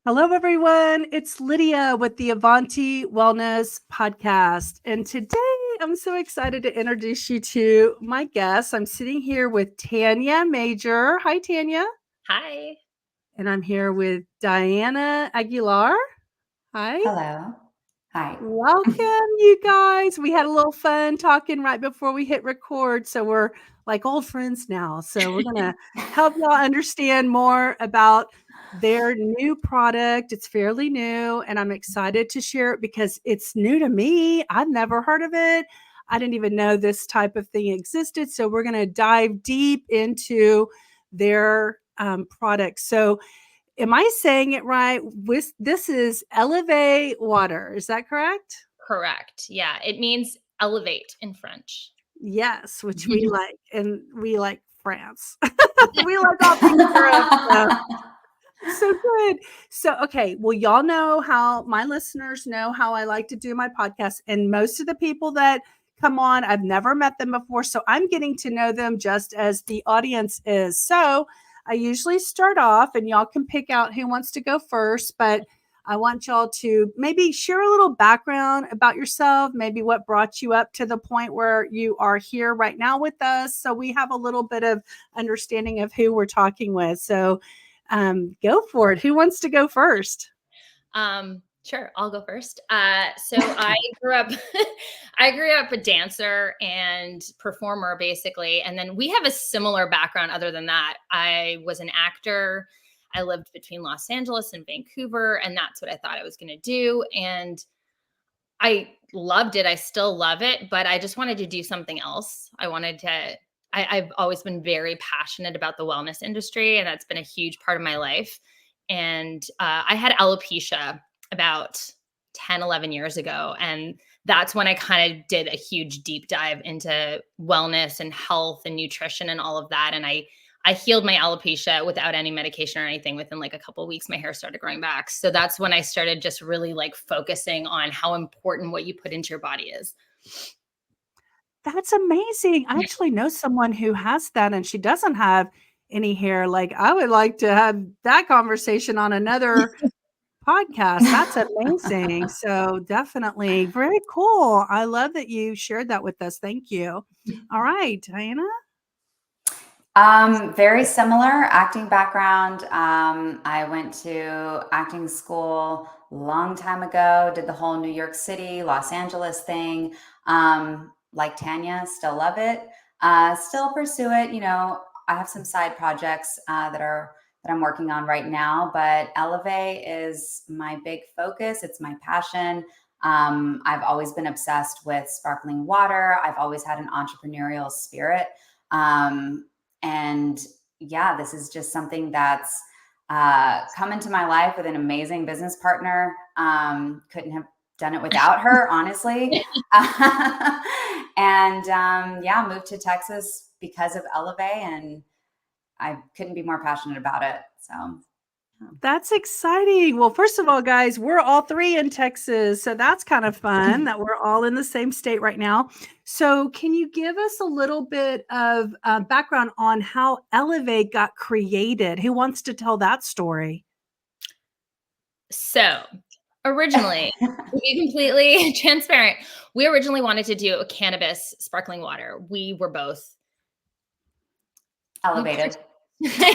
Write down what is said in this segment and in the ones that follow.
Hello, everyone. It's Lydia with the Avanti Wellness Podcast. And today I'm so excited to introduce you to my guest. I'm sitting here with Tanya Major. Hi, Tanya. Hi. And I'm here with Dianna Aguilar. Hi. Hello. Hi. Welcome, you guys. We had a little fun talking right before we hit record. So we're like old friends now. So we're going to help y'all understand more about their new product. It's fairly new, and I'm excited to share it because it's new to me. I've never heard of it. I didn't even know this type of thing existed. So we're going to dive deep into their product. So am I saying it right? This is Eleve water. Is that correct? Correct. Yeah. It means elevate in French. Yes, which we like, and we like France. We like all things Europe. So good. So, okay. Well, y'all know how my listeners know how I like to do my podcast. And most of the people that come on, I've never met them before. So I'm getting to know them just as the audience is. So I usually start off, and y'all can pick out who wants to go first, but I want y'all to maybe share a little background about yourself, maybe what brought you up to the point where you are here right now with us. So we have a little bit of understanding of who we're talking with. So go for it. Who wants to go first? Sure, I'll go first. So I grew up, I grew up a dancer and performer, basically. And then we have a similar background. Other than that, I was an actor. I lived between Los Angeles and Vancouver, and that's what I thought I was going to do. And I loved it. I still love it, but I just wanted to do something else. I've always been very passionate about the wellness industry, and that's been a huge part of my life. And I had alopecia about 10, 11 years ago. And that's when I kind of did a huge deep dive into wellness and health and nutrition and all of that. And I healed my alopecia without any medication or anything. Within like a couple of weeks, my hair started growing back. So that's when I started just really like focusing on how important what you put into your body is. That's amazing. I actually know someone who has that, and she doesn't have any hair. Like, I would like to have that conversation on another podcast. That's amazing. So definitely very cool. I love that you shared that with us. Thank you. All right, Diana. Very similar acting background. I went to acting school a long time ago, did the whole New York City, Los Angeles thing. Like Tanya, still love it. Still pursue it. You know, I have some side projects that I'm working on right now, but Eleve is my big focus. It's my passion. I've always been obsessed with sparkling water. I've always had an entrepreneurial spirit. And yeah, this is just something that's come into my life with an amazing business partner. Couldn't have done it without her, honestly. And yeah, moved to Texas because of Eleve, and I couldn't be more passionate about it. So That's exciting. Well, first of all, guys, we're all three in Texas. So that's kind of fun that we're all in the same state right now. So, can you give us a little bit of background on how Eleve got created? Who wants to tell that story? So originally, to be completely transparent, we originally wanted to do a cannabis sparkling water. We were both elevated. You found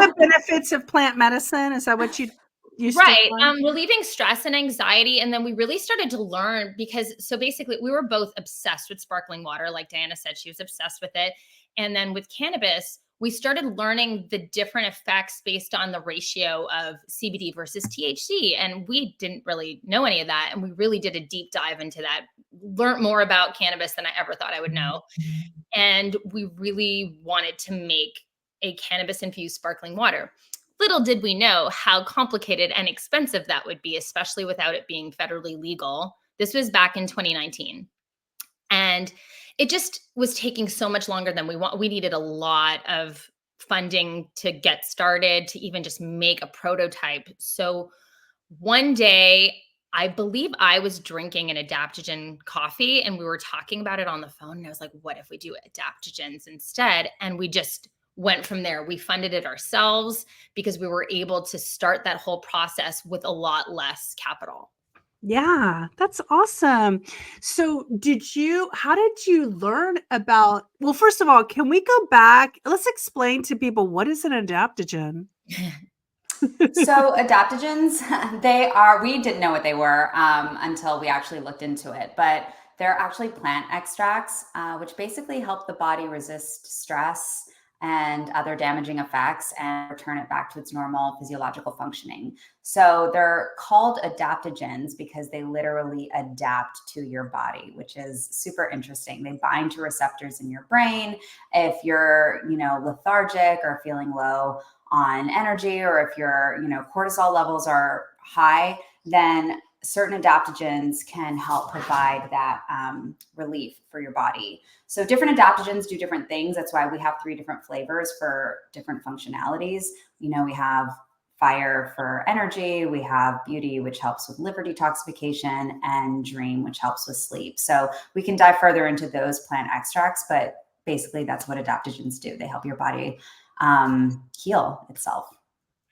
the benefits of plant medicine. Is that what you right? Relieving stress and anxiety, and then we really started to learn because so basically we were both obsessed with sparkling water. Like Diana said, she was obsessed with it, and then with cannabis, we started learning the different effects based on the ratio of CBD versus THC, and we didn't really know any of that, and we really did a deep dive into that. Learned more about cannabis than I ever thought I would know. And we really wanted to make a cannabis-infused sparkling water. Little did we know how complicated and expensive that would be, especially without it being federally legal. This was back in 2019. And it just was taking so much longer than we want. We needed a lot of funding to get started, to even just make a prototype. So one day, I believe I was drinking an adaptogen coffee, and we were talking about it on the phone. And I was like, what if we do adaptogens instead? And we just went from there. We funded it ourselves because we were able to start that whole process with a lot less capital. Yeah, that's awesome. So how did you learn about, well, first of all, can we go back? Let's explain to people, what is an adaptogen? So adaptogens, we didn't know what they were until we actually looked into it, but they're actually plant extracts, which basically help the body resist stress and other damaging effects and return it back to its normal physiological functioning. So they're called adaptogens because they literally adapt to your body, which is super interesting. They bind to receptors in your brain. If you're, lethargic or feeling low on energy, or if your cortisol levels are high, then certain adaptogens can help provide that relief for your body. So different adaptogens do different things. That's why we have 3 different flavors for different functionalities. We have fire for energy, we have beauty, which helps with liver detoxification, and dream, which helps with sleep. So we can dive further into those plant extracts, but basically that's what adaptogens do. They help your body heal itself.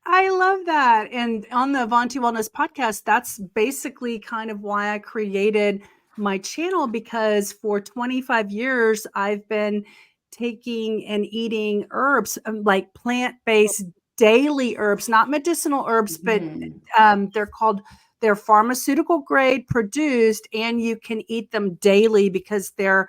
I love that. And on the Avanti Wellness podcast, that's basically kind of why I created my channel, because for 25 years, I've been taking and eating herbs, like plant-based daily herbs, not medicinal herbs, but they're pharmaceutical grade produced, and you can eat them daily because they're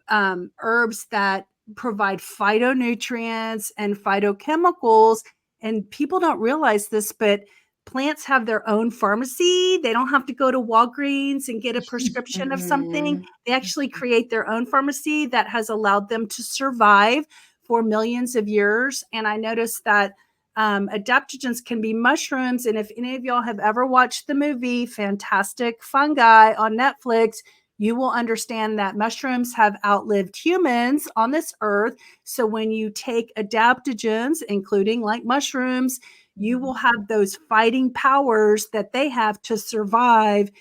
herbs that provide phytonutrients and phytochemicals. And people don't realize this, but plants have their own pharmacy. They don't have to go to Walgreens and get a prescription of something. They actually create their own pharmacy that has allowed them to survive for millions of years. And I noticed that adaptogens can be mushrooms. And if any of y'all have ever watched the movie Fantastic Fungi on Netflix, you will understand that mushrooms have outlived humans on this earth. So when you take adaptogens, including like mushrooms, you will have those fighting powers that they have to survive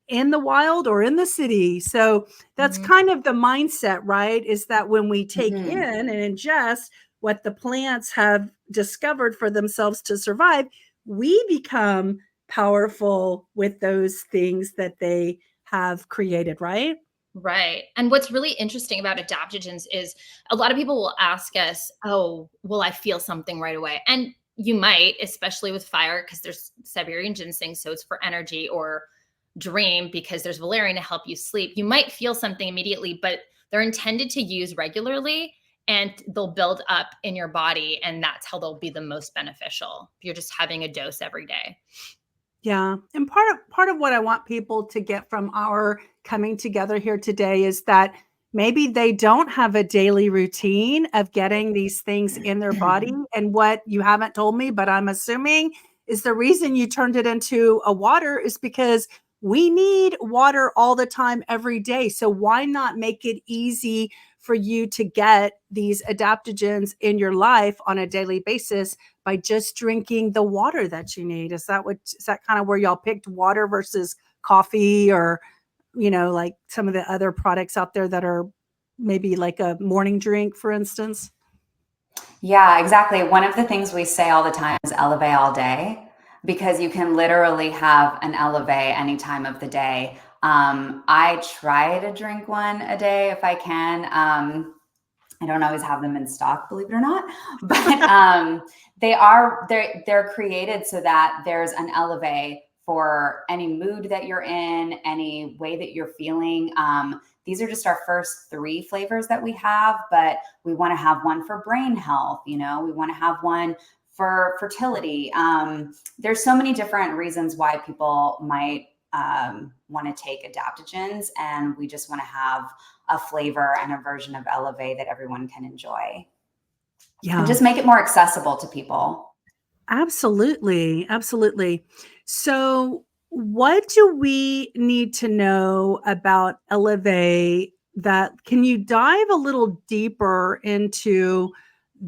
in the wild or in the city. So that's kind of the mindset, right? Is that when we take in and ingest what the plants have discovered for themselves to survive, we become powerful with those things that they have created, right? Right. And what's really interesting about adaptogens is a lot of people will ask us, oh, will I feel something right away? And you might, especially with fire, because there's Siberian ginseng, so it's for energy, or dream because there's valerian to help you sleep. You might feel something immediately, but they're intended to use regularly, and they'll build up in your body, and that's how they'll be the most beneficial. You're just having a dose every day. Yeah. And part of what I want people to get from our coming together here today is that maybe they don't have a daily routine of getting these things in their body. And what you haven't told me, but I'm assuming, is the reason you turned it into a water is because we need water all the time, every day. So why not make it easy for you to get these adaptogens in your life on a daily basis by just drinking the water that you need? Is that kind of where y'all picked water versus coffee, or, like some of the other products out there that are maybe like a morning drink, for instance? Yeah, exactly. One of the things we say all the time is eleve all day, because you can literally have an eleve any time of the day. I try to drink one a day if I can. I don't always have them in stock, believe it or not, but they're created so that there's an eleve for any mood that you're in, any way that you're feeling. These are just our first 3 flavors that we have, but we want to have one for brain health. We want to have one for fertility. There's so many different reasons why people might want to take adaptogens, and we just want to have a flavor and a version of eleve that everyone can enjoy. Yeah. And just make it more accessible to people. Absolutely. Absolutely. So what do we need to know about Eleve? Can you dive a little deeper into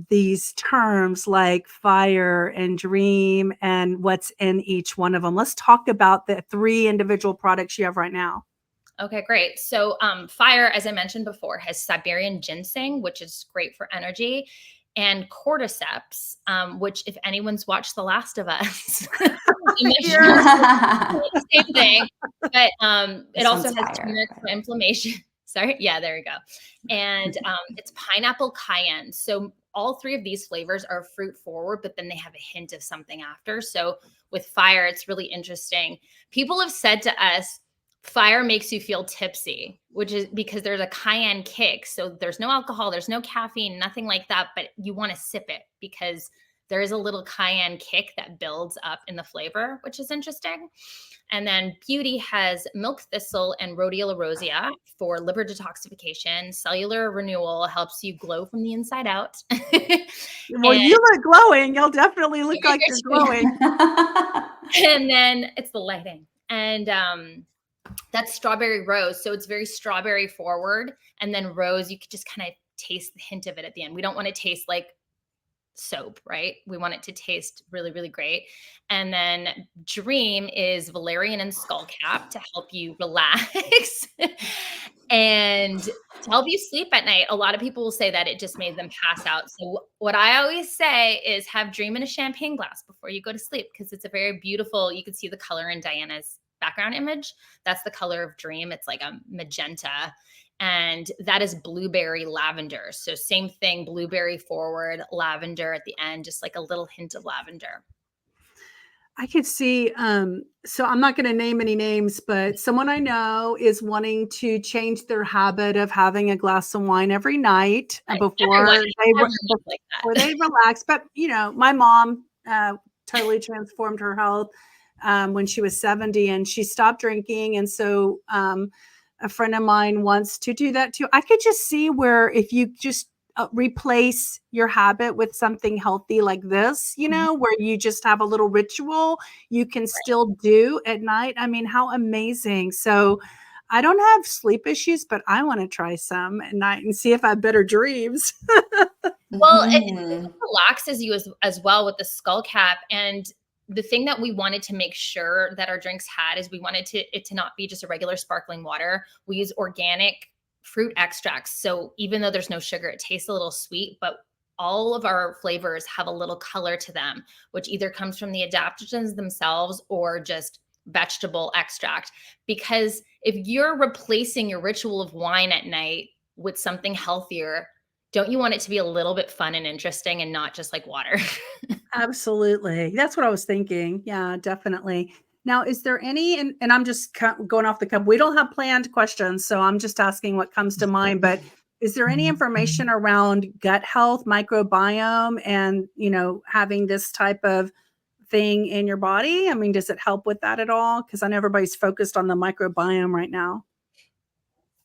these terms like fire and dream and what's in each one of them? Let's talk about the 3 individual products you have right now. Okay, great. So fire, as I mentioned before, has Siberian ginseng, which is great for energy. and cordyceps, which if anyone's watched The Last of Us, same thing. But it also has turmeric for inflammation. Sorry. Yeah, there we go. And it's pineapple cayenne. So all three of these flavors are fruit forward, but then they have a hint of something after. So with fire, it's really interesting. People have said to us, fire makes you feel tipsy, which is because there's a cayenne kick. So there's no alcohol, there's no caffeine, nothing like that, but you want to sip it because there is a little cayenne kick that builds up in the flavor, which is interesting. And then Beauty has milk thistle and rhodiola rosea for liver detoxification. Cellular renewal helps you glow from the inside out. Well, you look glowing. You'll definitely look like you're glowing. And then it's the lighting. And that's strawberry rose. So it's very strawberry forward. And then rose, you could just kind of taste the hint of it at the end. We don't want to taste like soap, right? We want it to taste really, really great. And then Dream is valerian and skullcap to help you relax and to help you sleep at night. A lot of people will say that it just made them pass out. So what I always say is have Dream in a champagne glass before you go to sleep, because it's a very beautiful, you can see the color in Diana's background image. That's the color of Dream. It's like a magenta. And that is blueberry lavender. So same thing, blueberry forward, lavender at the end, just like a little hint of lavender. I could see, so I'm not going to name any names, but someone I know is wanting to change their habit of having a glass of wine every night before they relax. But, you know, my mom totally transformed her health when she was 70 and she stopped drinking. And so a friend of mine wants to do that too. I could just see where if you just replace your habit with something healthy like this, you know, where you just have a little ritual you can still do at night. I mean, how amazing. So I don't have sleep issues, but I want to try some at night and see if I have better dreams. Well, it relaxes you as well with the skull cap. And the thing that we wanted to make sure that our drinks had is we wanted it to not be just a regular sparkling water. We use organic fruit extracts. So even though there's no sugar, it tastes a little sweet, but all of our flavors have a little color to them, which either comes from the adaptogens themselves or just vegetable extract. Because if you're replacing your ritual of wine at night with something healthier, don't you want it to be a little bit fun and interesting and not just like water? Absolutely. That's what I was thinking. Yeah, definitely. Now, is there any, and I'm just going off the cuff, we don't have planned questions, so I'm just asking what comes to mind, but is there any information around gut health, microbiome, and, you know, having this type of thing in your body? I mean, does it help with that at all? Because I know everybody's focused on the microbiome right now.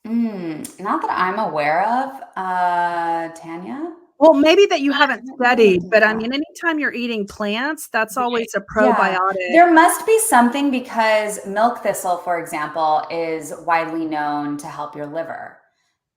Not that I'm aware of, Tanya. Well, maybe that you haven't studied, but I mean, anytime you're eating plants, that's always a probiotic. There must be something because milk thistle, for example, is widely known to help your liver.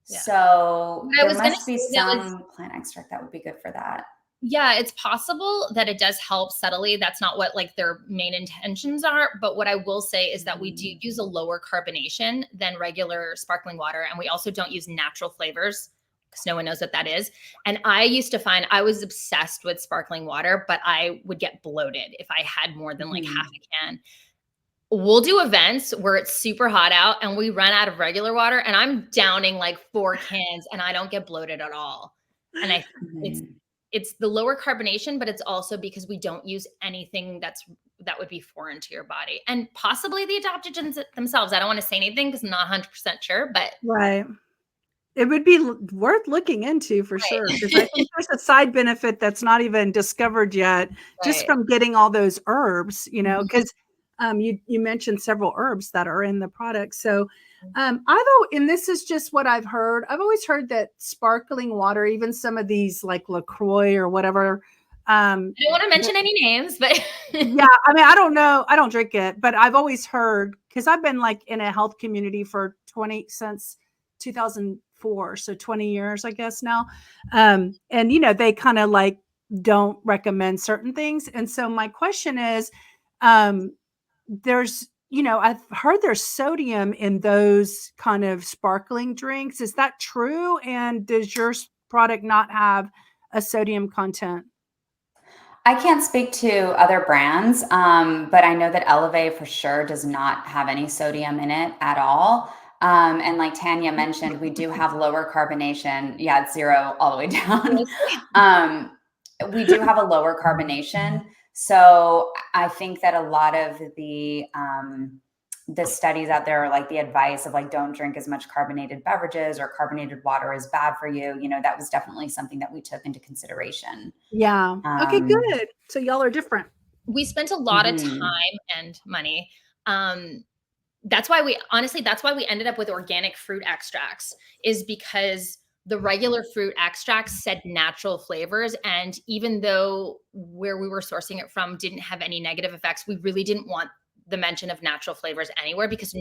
Yeah. So there must be some plant extract that would be good for that. Yeah, it's possible that it does help subtly. That's not what like their main intentions are. But what I will say is that we do use a lower carbonation than regular sparkling water. And we also don't use natural flavors because no one knows what that is. And I used to find I was obsessed with sparkling water, but I would get bloated if I had more than like half a can. We'll do events where it's super hot out and we run out of regular water and I'm downing like 4 cans and I don't get bloated at all. And I it's the lower carbonation, but it's also because we don't use anything that would be foreign to your body, and possibly the adaptogens themselves. I don't want to say anything because I'm not 100% sure, but right. It would be worth looking into for sure. Because I think there's a side benefit that's not even discovered yet, just from getting all those herbs, you know, because you mentioned several herbs that are in the product. So and this is just what I've heard. I've always heard that sparkling water, even some of these like LaCroix or whatever. I don't want to mention any names, but yeah, I mean, I don't know. I don't drink it, but I've always heard, because I've been like in a health community since 2004. So 20 years, I guess now. And, you know, they kind of like don't recommend certain things. And so my question is, there's, you know, I've heard there's sodium in those kind of sparkling drinks. Is that true? And does your product not have a sodium content? I can't speak to other brands, but I know that Eleve for sure does not have any sodium in it at all. And like Tanya mentioned, we do have lower carbonation. Yeah, it's 0 all the way down. We do have a lower carbonation. So I think that a lot of the studies out there, like the advice of like, don't drink as much carbonated beverages or carbonated water is bad for you. You know, that was definitely something that we took into consideration. Yeah. Okay, good. So y'all are different. We spent a lot of time and money. That's why we ended up with organic fruit extracts, is because the regular fruit extracts said natural flavors. And even though where we were sourcing it from didn't have any negative effects, we really didn't want the mention of natural flavors anywhere, because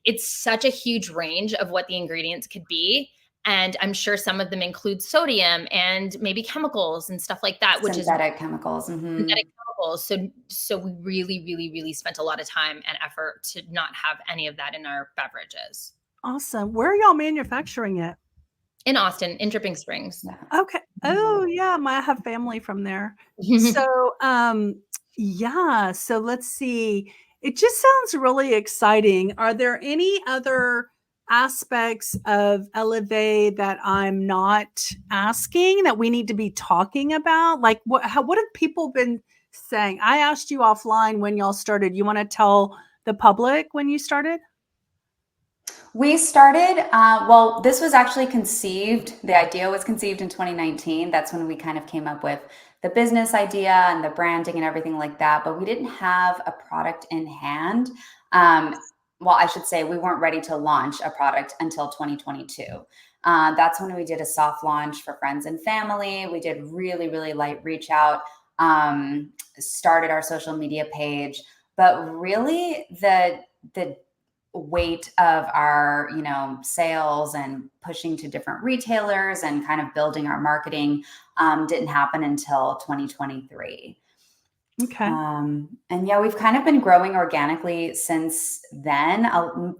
it's such a huge range of what the ingredients could be. And I'm sure some of them include sodium and maybe chemicals and stuff like that, synthetic chemicals. Synthetic chemicals. So we really, really, really spent a lot of time and effort to not have any of that in our beverages. Awesome. Where are y'all manufacturing it? In Austin, in Dripping Springs. Okay. Oh yeah, I have family from there. So yeah, so let's see. It just sounds really exciting. Are there any other aspects of Eleve that I'm not asking that we need to be talking about? Like what have people been saying? I asked you offline when y'all started. You want to tell the public when you started? We started, well, this was actually the idea was conceived in 2019. That's when we kind of came up with the business idea and the branding and everything like that. But we didn't have a product in hand. Well, I should say we weren't ready to launch a product until 2022. That's when we did a soft launch for friends and family. We did really, really light reach out, started our social media page. But really the weight of our sales and pushing to different retailers and kind of building our marketing didn't happen until 2023. Okay. And yeah, we've kind of been growing organically since then.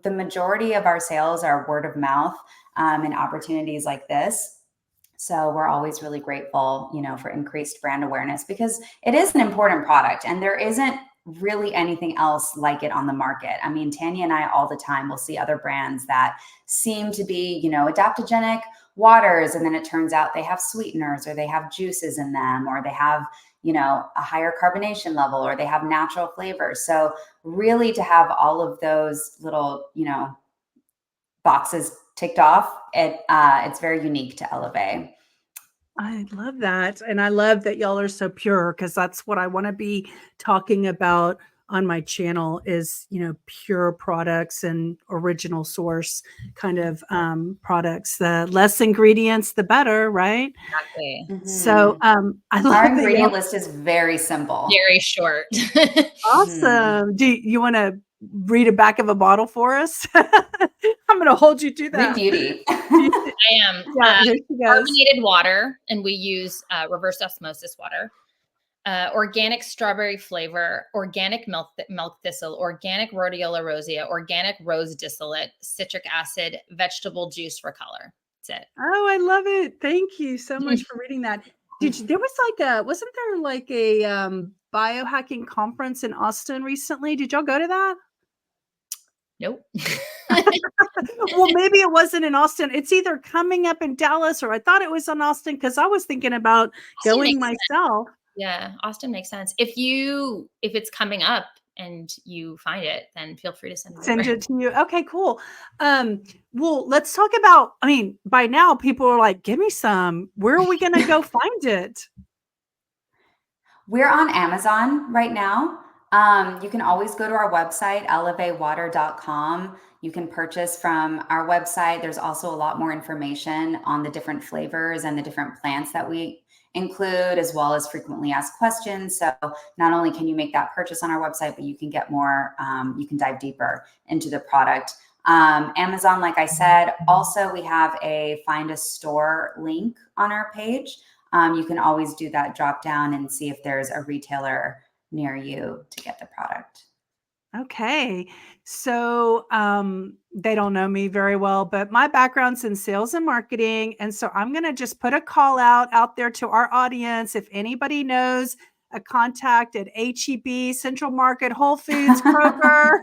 The majority of our sales are word of mouth and opportunities like this. So we're always really grateful, for increased brand awareness, because it is an important product and there isn't really anything else like it on the market. I mean, Tanya and I all the time will see other brands that seem to be, adaptogenic waters, and then it turns out they have sweeteners or they have juices in them, or they have, a higher carbonation level, or they have natural flavors. So really to have all of those little, boxes ticked off, it's very unique to Eleve. I love that. And I love that y'all are so pure, because that's what I want to be talking about on my channel is, pure products and original source kind of products. The less ingredients, the better, right? Exactly. So I love our ingredient list is very simple. Very short. Awesome. Do you want to read a back of a bottle for us? I'm going to hold you to that. Read beauty. I am. Yeah, here she goes. Carbonated water, and we use reverse osmosis water. Organic strawberry flavor, organic milk thistle, organic rhodiola rosea, organic rose distillate, citric acid, vegetable juice for color. That's it. Oh, I love it. Thank you so much for reading that. Wasn't there like a biohacking conference in Austin recently? Did y'all go to that? Nope. Well, maybe it wasn't in Austin. It's either coming up in Dallas, or I thought it was in Austin, because I was thinking about going myself. Yeah, Austin makes sense. If it's coming up and you find it, then feel free to send it to you. Okay, cool. Well, let's talk about, by now people are like, give me some. Where are we going to go find it? We're on Amazon right now. You can always go to our website, elevewater.com. You can purchase from our website. There's also a lot more information on the different flavors and the different plants that we include, as well as frequently asked questions. So not only can you make that purchase on our website, but you can get more, you can dive deeper into the product. Amazon, like I said, also we have a find a store link on our page. You can always do that drop down and see if there's a retailer near you to get the product. Okay. So they don't know me very well, but my background's in sales and marketing. And so I'm going to just put a call out there to our audience. If anybody knows a contact at HEB, Central Market, Whole Foods, Kroger.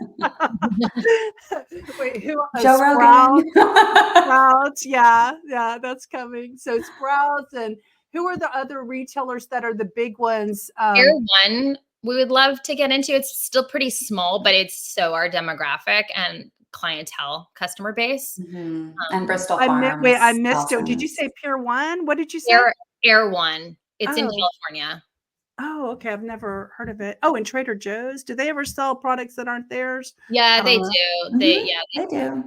Wait, who? Joe Rogan. Sprouts. Yeah, that's coming. So Sprouts, and who are the other retailers that are the big ones? Air One, we would love to get into. It's still pretty small, but it's so our demographic and clientele customer base. And Bristol I Farms. missed it. Did you say Pier 1? What did you say? Air One. It's in Oh. California. Oh, okay. I've never heard of it. Oh, and Trader Joe's. Do they ever sell products that aren't theirs? Yeah, they do. They do.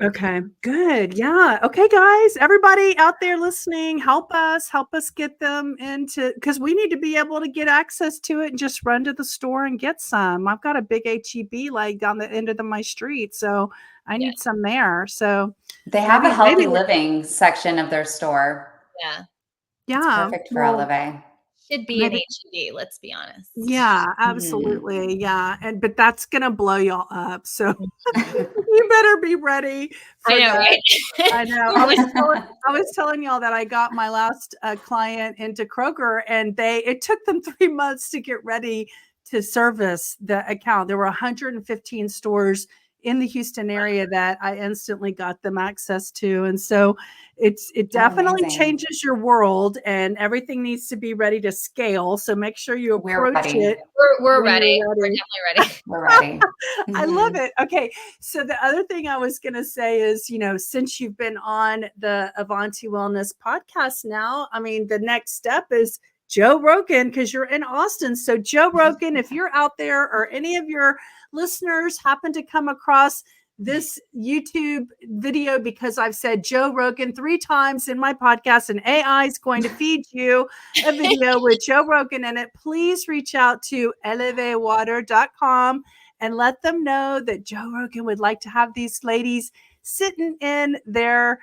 Okay, good. Yeah. Okay, guys, everybody out there listening, help us get them into, because we need to be able to get access to it and just run to the store and get some. I've got a big HEB like down the end of my street, so I need some there. So they have a healthy living section of their store. Yeah. It's perfect for Eleve. Should be an HEB, let's be honest. Yeah, absolutely. Yeah. But that's gonna blow y'all up. So you better be ready for that. Right? I know. I was telling y'all that I got my last client into Kroger, and it took them 3 months to get ready to service the account. There were 115 stores in the Houston area that I instantly got them access to. And so it definitely changes your world, and everything needs to be ready to scale. So make sure you approach it. We're ready. We're definitely ready. We're ready. I love it. Okay. So the other thing I was going to say is, since you've been on the Avanti Wellness podcast now, I mean, the next step is Joe Rogan, because you're in Austin. So Joe Rogan, if you're out there or any of your listeners happen to come across this YouTube video, because I've said Joe Rogan 3 times in my podcast, and AI is going to feed you a video with Joe Rogan in it, please reach out to elevewater.com and let them know that Joe Rogan would like to have these ladies sitting in their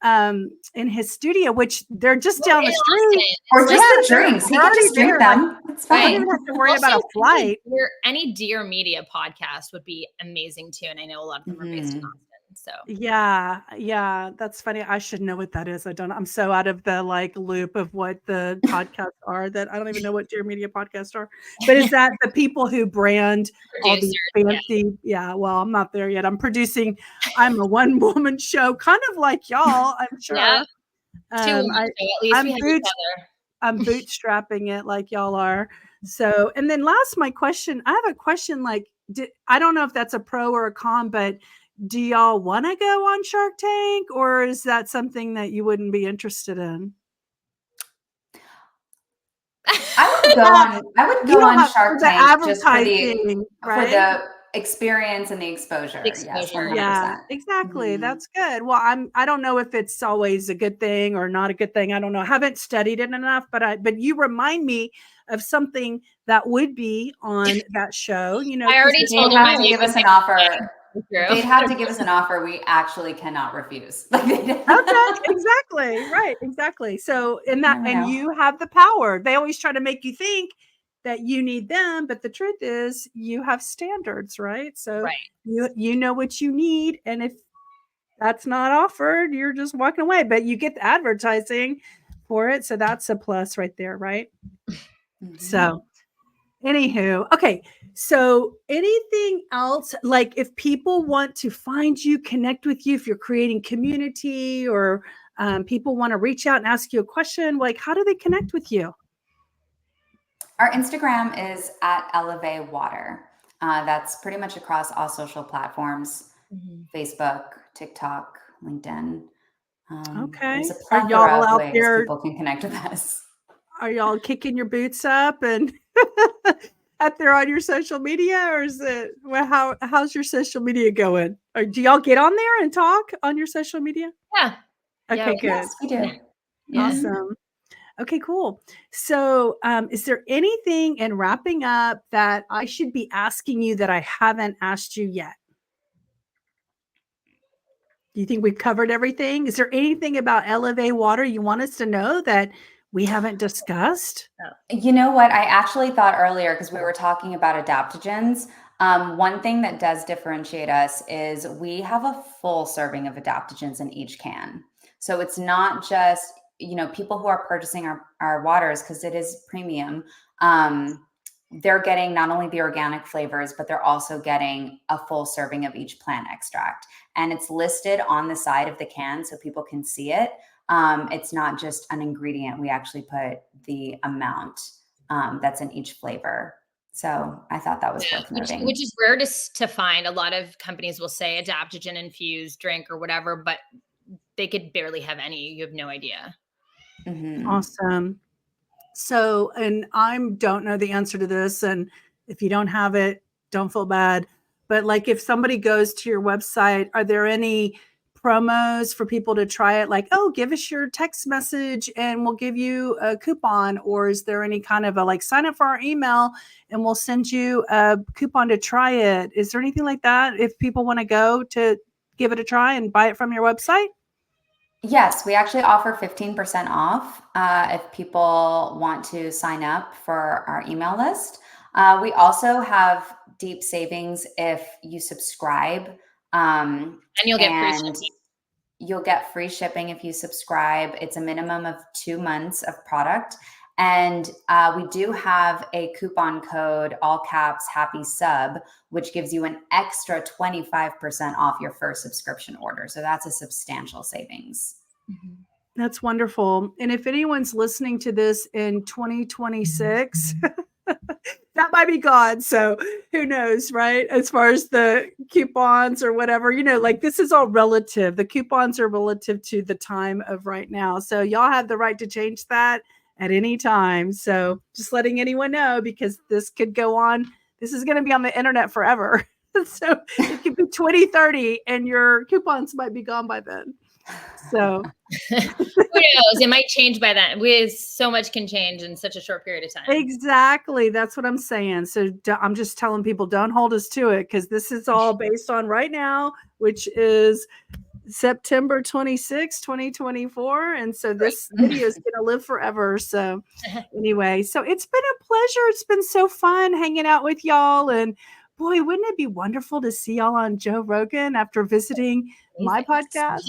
in his studio, which they're just down the street, or just the drinks. He can just drink them. It's fine. I don't even have to worry about a flight. Any Dear Media podcast would be amazing too, and I know a lot of them are based in Austin. So yeah, that's funny. I should know what that is. I'm so out of the loop of what the podcasts are that I don't even know what Dear Media podcasts are. But is that the people who brand all these fancy? Yeah. Well, I'm not there yet. I'm a one-woman show, kind of like y'all, I'm sure. Yeah. At least we have each other. I'm bootstrapping it like y'all are. So, and then I have a question. I don't know if that's a pro or a con, but do y'all want to go on Shark Tank, or is that something that you wouldn't be interested in? I would go on Shark Tank just for the experience and the exposure. Yes, yeah, exactly. That's good. Well, I don't know if it's always a good thing or not a good thing. I don't know. I haven't studied it enough, but you remind me of something that would be on that show. I already told them to give us an offer. They'd have to give us an offer we actually cannot refuse. Okay, exactly. Right, exactly. So and you have the power. They always try to make you think that you need them, but the truth is you have standards, right? So you know what you need, and if that's not offered, you're just walking away, but you get the advertising for it, so that's a plus right there, right? So anywho, okay, so anything else, if people want to find you, connect with you, if you're creating community, or people want to reach out and ask you a question, how do they connect with you? Our Instagram is at Eleve Water. That's pretty much across all social platforms: Facebook, TikTok, LinkedIn. Okay. There's a plethora of ways people can connect with us. Are y'all kicking your boots up and out there on your social media, or is it how's your social media going? Or do y'all get on there and talk on your social media? Yeah. Okay, good. Yes, we do. Awesome. Okay, cool. So is there anything in wrapping up that I should be asking you that I haven't asked you yet? Do you think we've covered everything? Is there anything about Eleve Water you want us to know that we haven't discussed? You know what? I actually thought earlier, because we were talking about adaptogens, One thing that does differentiate us is we have a full serving of adaptogens in each can. So it's not just, people who are purchasing our waters, because it is premium, they're getting not only the organic flavors, but they're also getting a full serving of each plant extract. And it's listed on the side of the can so people can see it. It's not just an ingredient. We actually put the amount that's in each flavor. So I thought that was worth noting. Which is rare to find. A lot of companies will say adaptogen infused drink or whatever, but they could barely have any. You have no idea. Mm-hmm. Awesome. So, and I don't know the answer to this. And if you don't have it, don't feel bad. But like if somebody goes to your website, are there any promos for people to try it? Like, oh, give us your text message and we'll give you a coupon. Or is there any kind of a like sign up for our email and we'll send you a coupon to try it? Is there anything like that if people want to go to give it a try and buy it from your website? Yes, we actually offer 15% off if people want to sign up for our email list. We also have deep savings if you subscribe. And you'll get free shipping. You'll get free shipping if you subscribe. It's a minimum of 2 months of product. And we do have a coupon code, all caps, happy sub, which gives you an extra 25% off your first subscription order. So that's a substantial savings. Mm-hmm. That's wonderful. And if anyone's listening to this in 2026, that might be gone. So who knows, right? As far as the coupons or whatever, like this is all relative. The coupons are relative to the time of right now. So y'all have the right to change that at any time. So just letting anyone know, because this could go on. This is going to be on the internet forever. So it could be 2030 and your coupons might be gone by then. So who knows? It might change by then. So much can change in such a short period of time. Exactly. That's what I'm saying. So I'm just telling people, don't hold us to it, because this is all based on right now, which is September 26, 2024. And so this video is going to live forever. So anyway, so it's been a pleasure. It's been so fun hanging out with y'all. And boy, wouldn't it be wonderful to see y'all on Joe Rogan after visiting my podcast?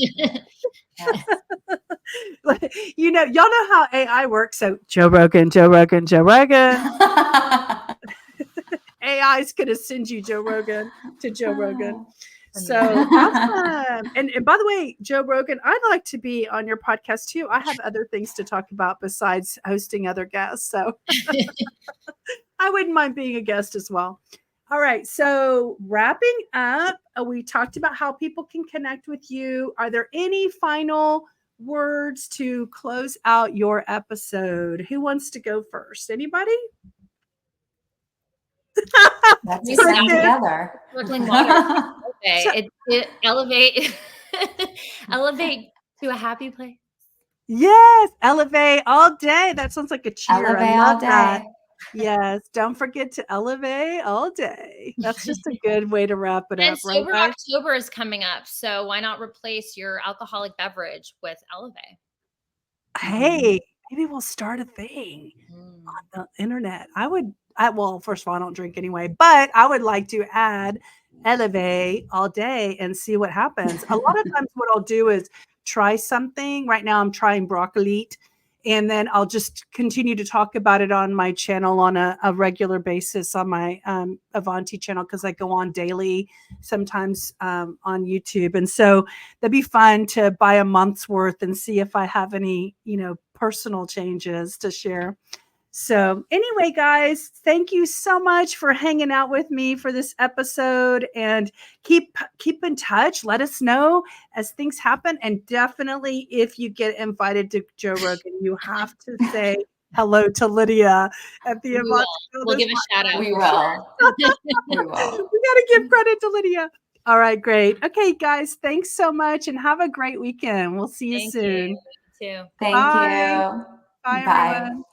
Y'all know how AI works. So Joe Rogan. AI is going to send you Joe Rogan to Joe Rogan. So awesome. And by the way, Joe Rogan, I'd like to be on your podcast too. I have other things to talk about besides hosting other guests. So I wouldn't mind being a guest as well. All right. So wrapping up, we talked about how people can connect with you. Are there any final words to close out your episode? Who wants to go first? Anybody? Let's stand together. Sparkling water. Okay. It elevate to a happy place. Yes. Elevate all day. That sounds like a cheer. Elevate I love all day. that. Yes. Don't forget to elevate all day. That's just a good way to wrap it up. And Sober right, October is coming up. So why not replace your alcoholic beverage with Eleve? Hey, maybe we'll start a thing on the internet. Well, first of all, I don't drink anyway, but I would like to add Eleve all day and see what happens. A lot of times what I'll do is try something. Right now I'm trying broccoli, and then I'll just continue to talk about it on my channel on a regular basis on my Avanti channel, because I go on daily sometimes on YouTube. And so that'd be fun to buy a month's worth and see if I have any, personal changes to share. So anyway, guys, thank you so much for hanging out with me for this episode, and keep in touch. Let us know as things happen. And definitely if you get invited to Joe Rogan, you have to say hello to Lydia at the Avanti. We'll give a shout out. We will. We got to give credit to Lydia. All right, great. Okay, guys, thanks so much and have a great weekend. We'll see you soon. You too. Thank Bye. you. Bye, Bye. everyone.